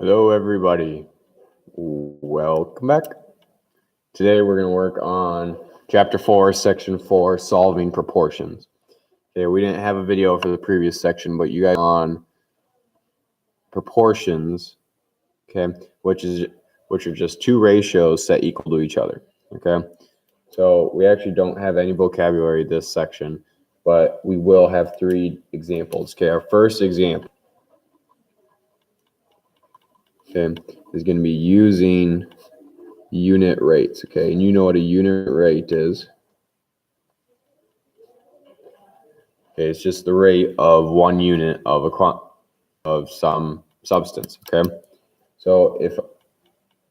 Hello, everybody. Welcome back. Today, we're going to work on Chapter 4, Section 4, Solving Proportions. Okay, we didn't have a video for the previous section, but you guys on proportions, okay, which are just two ratios set equal to each other, okay? So we actually don't have any vocabulary this section, but we will have three examples. Okay, our first example, okay, is going to be using unit rates, okay? And you know what a unit rate is. Okay, it's just the rate of 1 unit of some substance, okay? So if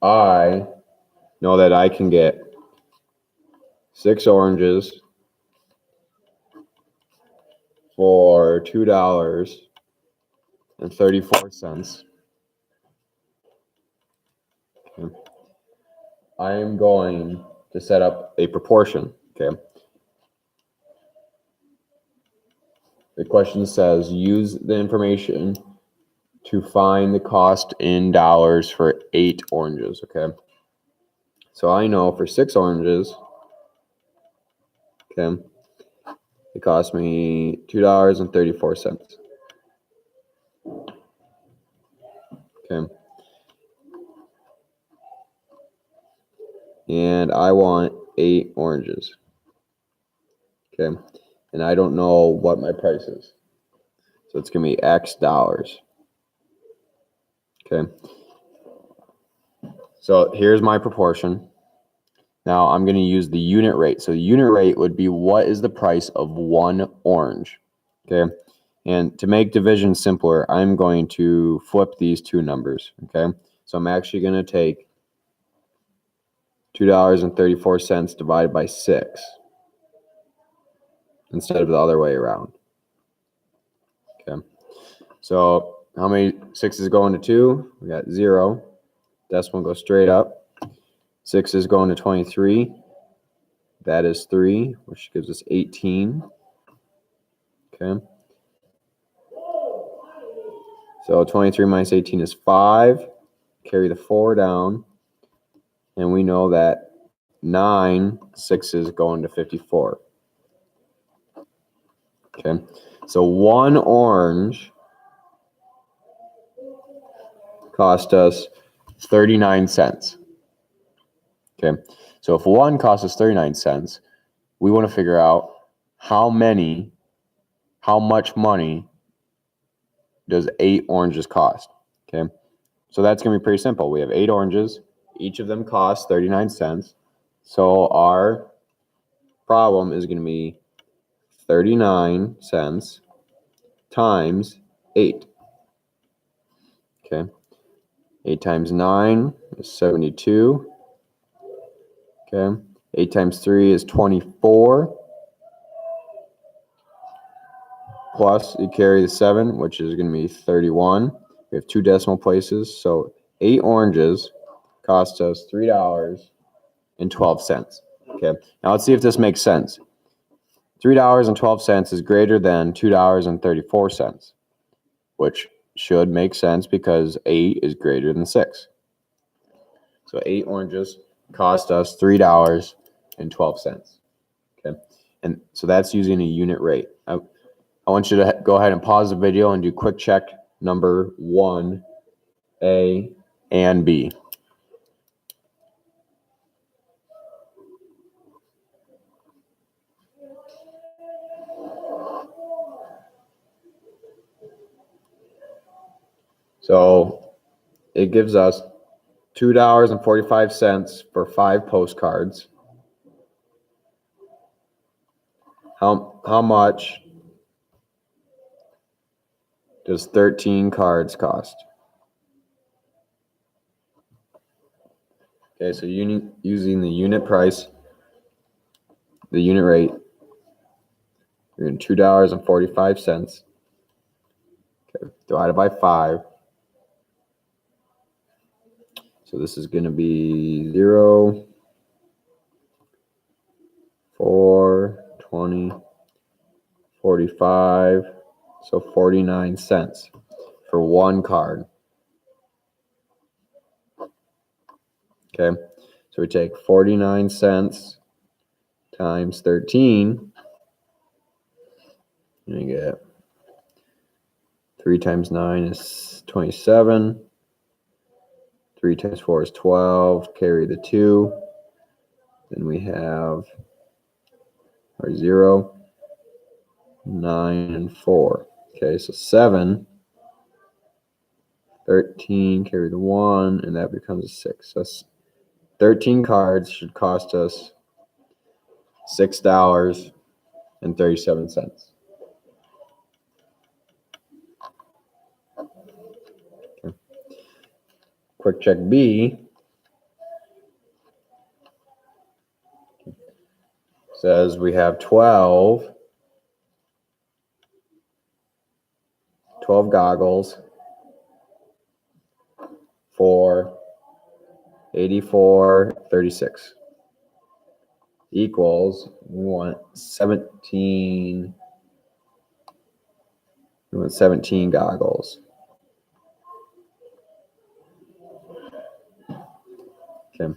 I know that I can get 6 oranges for $2.34, okay, I am going to set up a proportion, okay? The question says, use the information to find the cost in dollars for 8 oranges, okay? So I know for 6 oranges, okay, it cost me $2.34. Okay. And I want 8 oranges. Okay. And I don't know what my price is. So it's going to be X dollars. Okay. So here's my proportion. Now I'm going to use the unit rate. So the unit rate would be what is the price of 1 orange. Okay. And to make division simpler, I'm going to flip these two numbers. Okay. So I'm actually going to take $2.34 divided by 6 instead of the other way around. Okay. So how many 6s go into 2? We got 0. Decimal goes straight up. 6s go into 23. That is 3, which gives us 18. Okay. So 23 minus 18 is 5. Carry the 4 down. And we know that 9 6s go into 54. Okay. So 1 orange cost us 39 cents. Okay. So if 1 costs us 39 cents, we want to figure out how much money does 8 oranges cost? Okay. So that's going to be pretty simple. We have 8 oranges. Each of them costs 39 cents. So our problem is going to be 39 cents times 8. Okay. 8 times 9 is 72. Okay. 8 times 3 is 24. Plus, you carry the 7, which is going to be 31. We have 2 decimal places. So 8 oranges cost us $3.12. Okay. Now let's see if this makes sense. $3.12 is greater than $2.34, which should make sense because 8 is greater than 6. So 8 oranges cost us $3.12. Okay. And so that's using a unit rate. I want you to go ahead and pause the video and do quick check number 1, A and B. So it gives us $2.45 for 5 postcards. How much does 13 cards cost? Okay, so using the unit price, the unit rate, you're in $2.45. Okay, divided by 5. So this is going to be 0, 4, 20, 45, so 49 cents for 1 card. Okay, so we take 49 cents times 13, and you get 3 times 9 is 27. 3 times 4 is 12. Carry the 2. Then we have our 0, 9, and 4. Okay, so 7, 13, carry the 1, and that becomes a 6. So 13 cards should cost us $6.37. Okay. Quick check B says we have 12 goggles for $84.36 equals we want 17 goggles. Okay,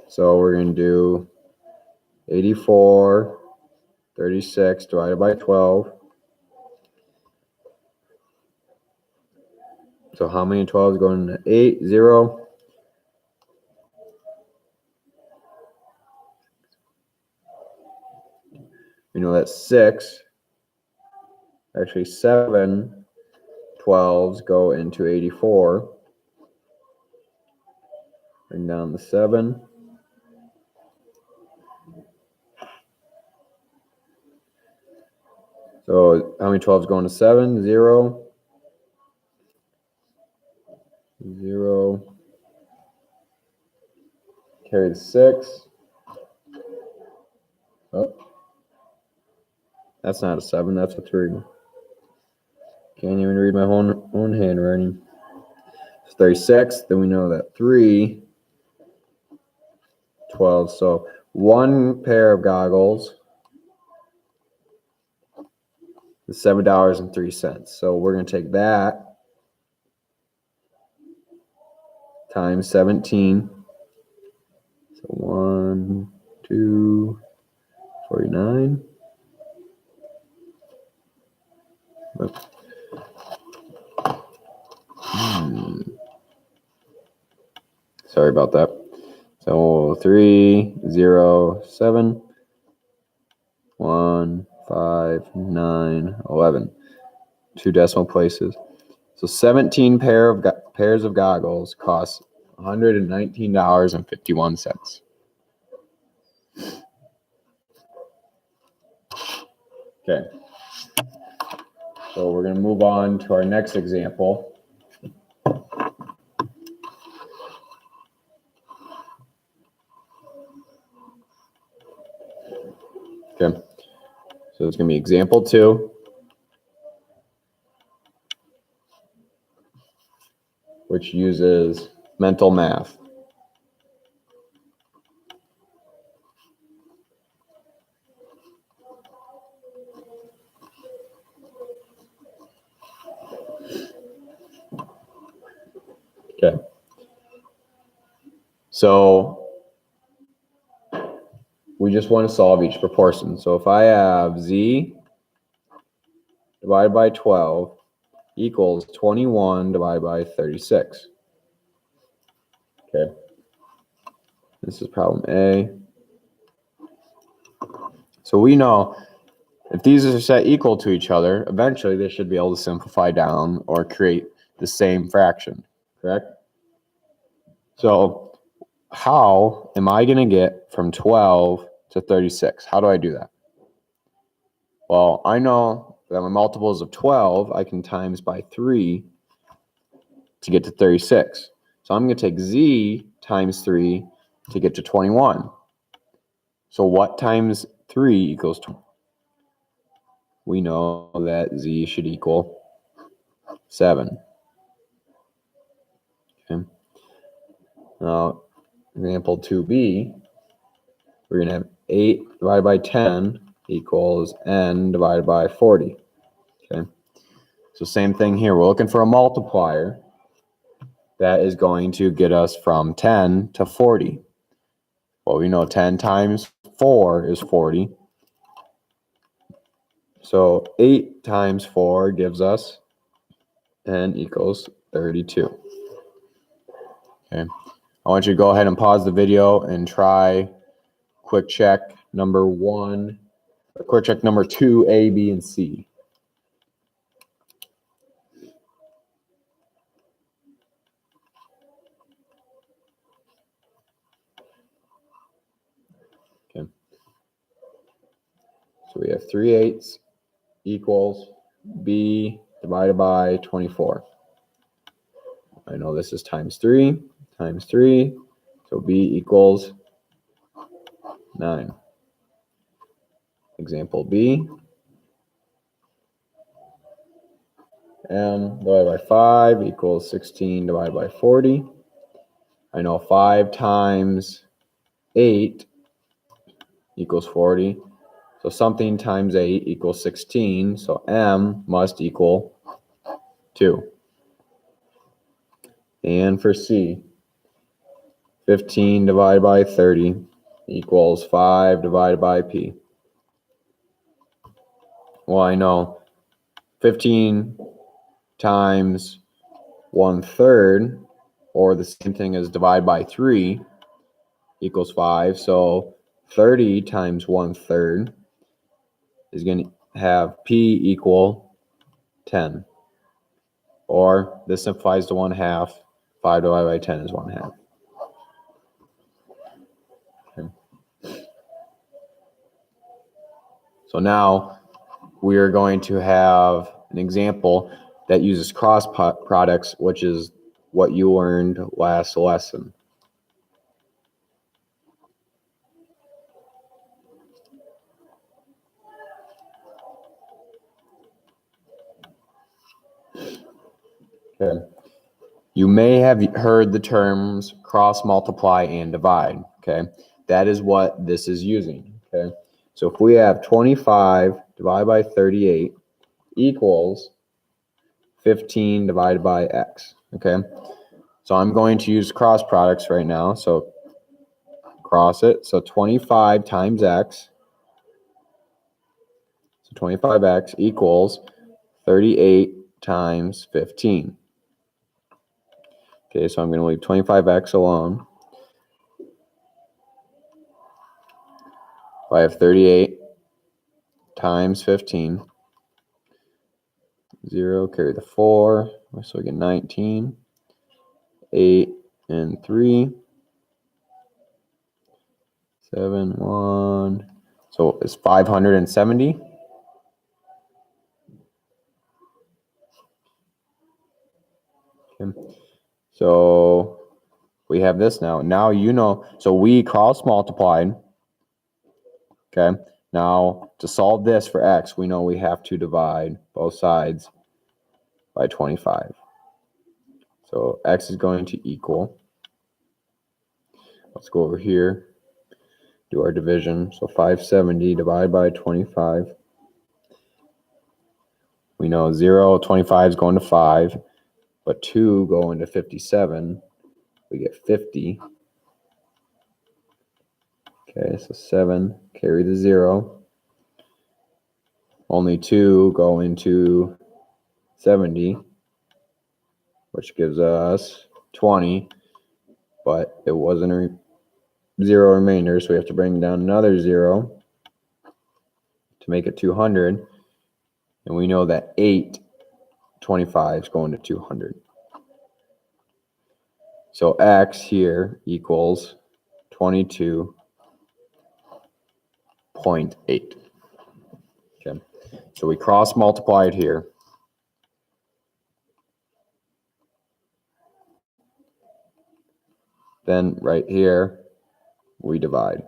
so we're going to do 84.36 divided by 12. So how many 12s go into 8? 0. We know that 6, actually 7 12s go into 84. Bring down the 7. So how many 12s go into 7? 0. 0. Carry the 6. Oh, that's not a 7, that's a 3. Can't even read my own handwriting. It's 36. Then we know that 3 12. So one pair of goggles is $7.03. So we're going to take that times 17. So 1, 2, 49. Sorry about that. So 3, 0, 7, 1, 5, 9, 11. 2 decimal places. So 17 pairs of goggles cost $119.51. Okay. So we're going to move on to our next example. Okay. So it's going to be example 2, which uses mental math. Okay. So we just want to solve each proportion. So if I have z divided by 12 equals 21 divided by 36. Okay. This is problem A. So we know if these are set equal to each other, eventually they should be able to simplify down or create the same fraction, correct? So how am I going to get from 12 to 36? How do I do that? Well, I know that my multiples of 12, I can times by 3 to get to 36. So I'm going to take z times 3 to get to 21. So what times 3 equals 20? We know that z should equal 7. Okay. Now, example 2b, we're going to have 8 divided by 10 equals n divided by 40. Okay. So same thing here. We're looking for a multiplier. that is going to get us from 10 to 40. Well, we know 10 times 4 is 40. So 8 times 4 gives us n equals 32. Okay. I want you to go ahead and pause the video and try quick check number 1, or quick check number 2, A, B, and C. Okay. So we have 3/8 equals B divided by 24. I know this is times 3 times 3. So B equals 9. Example B. M divided by 5 equals 16 divided by 40. I know 5 times 8 equals 40. So something times 8 equals 16. So M must equal 2. And for C, 15 divided by 30 equals 5 divided by P. Well, I know 15 times 1/3, or the same thing as divide by 3, equals 5. So 30 times 1/3 is going to have P equal 10. Or this simplifies to 1/2. 5 divided by 10 is 1/2. Okay. So now we are going to have an example that uses cross products, which is what you learned last lesson. Okay. You may have heard the terms cross multiply and divide. Okay. That is what this is using. Okay. So if we have 25 divided by 38 equals 15 divided by x. Okay. So I'm going to use cross products right now. So cross it. So 25 times x. So 25x equals 38 times 15. Okay, so I'm going to leave 25x alone. I have 38 times 15. 0, carry the 4. So we get 19. 8 and 3. 7, 1. So it's 570. Okay. So we have this now. Now you know, so we cross multiplied. Okay. Now to solve this for x, we know we have to divide both sides by 25. So x is going to equal, let's go over here, do our division. So 570 divided by 25. We know 0, 25 is going to 5, but 2 go into 57. We get 50. Okay, so 7, carry the 0. Only 2 go into 70, which gives us 20, but it wasn't a 0 remainder, so we have to bring down another 0 to make it 200. And we know that 8 25 is going to 200. So x here equals 22.8. Okay, so we cross multiply it here. Then right here, we divide.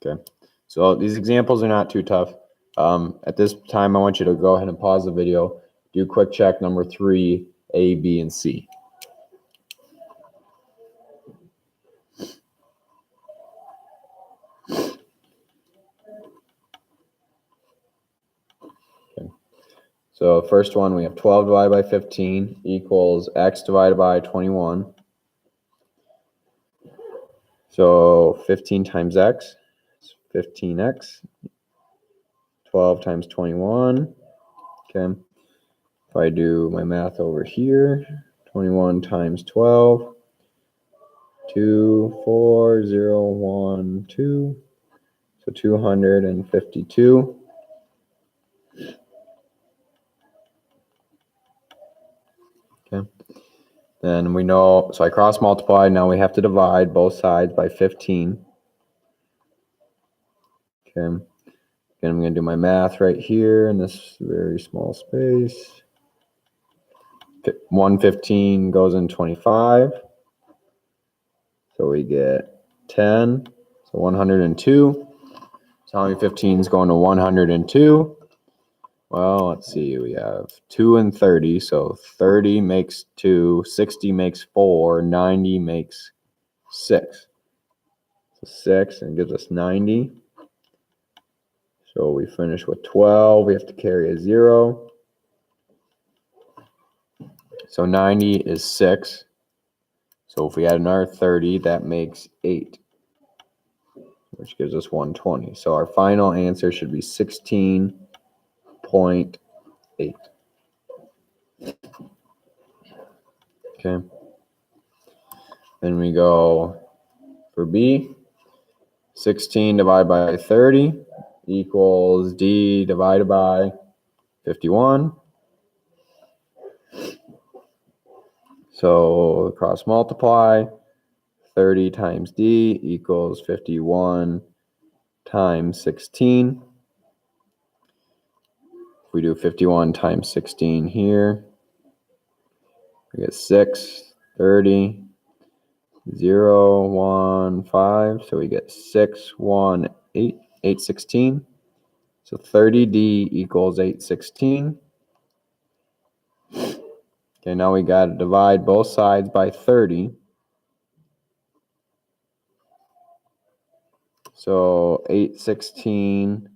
Okay, so these examples are not too tough. At this time, I want you to go ahead and pause the video, do quick check number 3, A, B, and C. Okay. So first one, we have 12 divided by 15 equals x divided by 21. So 15 times x is 15x. 12 times 21. Okay. If I do my math over here, 21 times 12, 2, 4, 0, 1, 2. So 252. Okay. Then we know, so I cross multiply. Now we have to divide both sides by 15. Okay. Again, I'm going to do my math right here in this very small space. 115 goes in 25. So we get 10. So 102. So how many 15s going to 102? Well, let's see. We have 2 and 30. So 30 makes 2, 60 makes 4, 90 makes 6. So 6 and gives us 90. So we finish with 12. We have to carry a 0. So 90 is 6. So if we add another 30, that makes 8, which gives us 120. So our final answer should be 16.8. Okay. Then we go for B. 16 divided by 30 equals D divided by 51. So cross multiply. 30 times D equals 51 times 16. If we do 51 times 16 here, we get 6, 30, 0, 1, 5. So we get 6, 1, 8, 816. So 30D equals 816. Okay, now we got to divide both sides by 30. So 816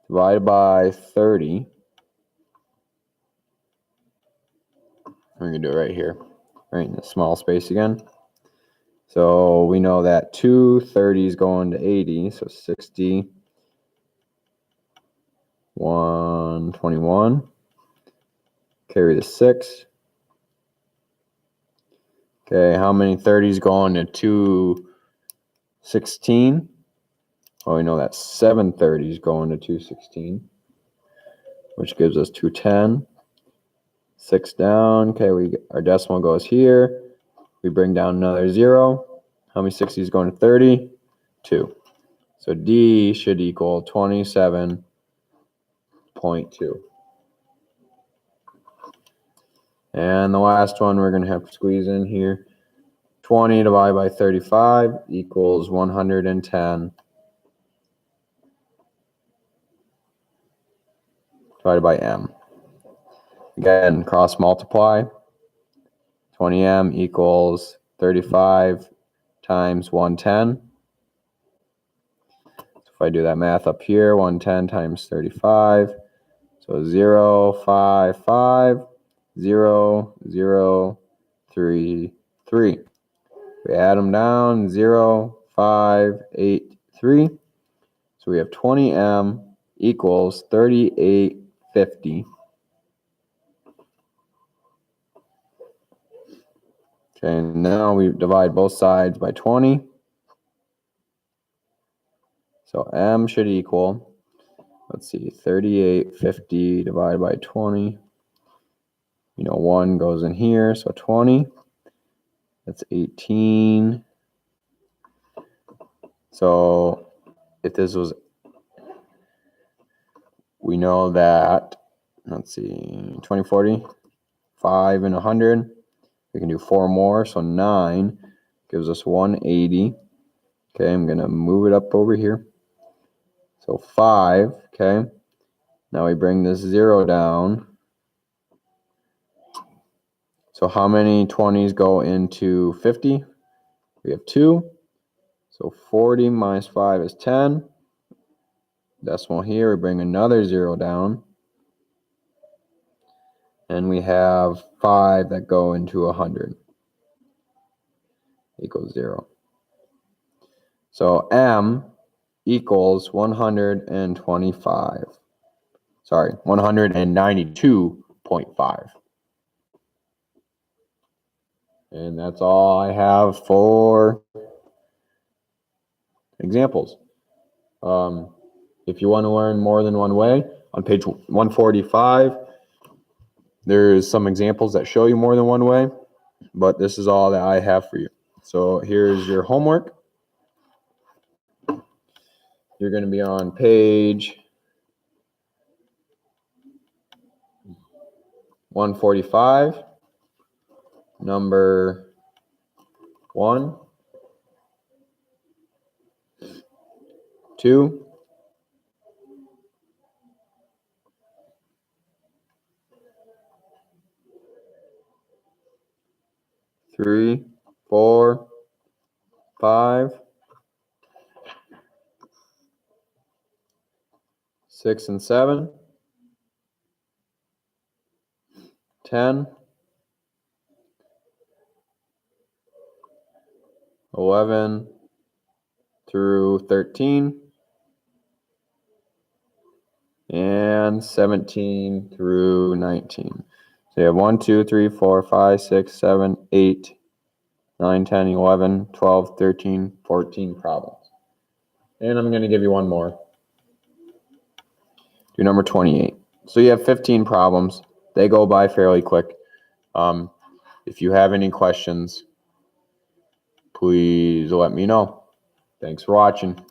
divided by 30. We're going to do it right here, right in the small space again. So we know that 2 30s going to 80, so 60, 121. Carry the 6. Okay, how many 30s going to 216? Oh, we know that 7 30s going to 216, which gives us 210. 6 down. Okay, our decimal goes here. We bring down another 0. How many 60s going to 30? 2. So D should equal 27.2. And the last one we're going to have to squeeze in here. 20 divided by 35 equals 110 divided by M. Again, cross multiply. 20M equals 35 times 110. So if I do that math up here, 110 times 35. So 0, 5, 5, 0, 0, 3, 3. We add them down, 0, 5, 8, 3. So we have 20M equals 3850. Okay, now we divide both sides by 20. So M should equal, let's see, 3850 divided by 20. 1 goes in here, so 20. That's 18. So if this was, we know that, let's see, 20, 40, 5, and 100. We can do 4 more, so 9 gives us 180. Okay, I'm going to move it up over here. So 5, okay. Now we bring this 0 down. So how many 20s go into 50? We have 2. So 40 minus 5 is 10. Decimal here, we bring another 0 down. and we have 5 that go into 100 equals 0. So M equals 125. Sorry, 192.5. And that's all I have for examples. If you want to learn more than one way, on page 145, there's some examples that show you more than one way, but this is all that I have for you. So here's your homework. You're going to be on page 145, number 1, 2, 3, 4, 5, 6 and 7, 10, 11 through 13, and 17 through 19. So you have 1, 2, 3, 4, 5, 6, 7, 8, 9, 10, 11, 12, 13, 14 problems. And I'm going to give you one more. Do number 28. So you have 15 problems. They go by fairly quick. If you have any questions, please let me know. Thanks for watching.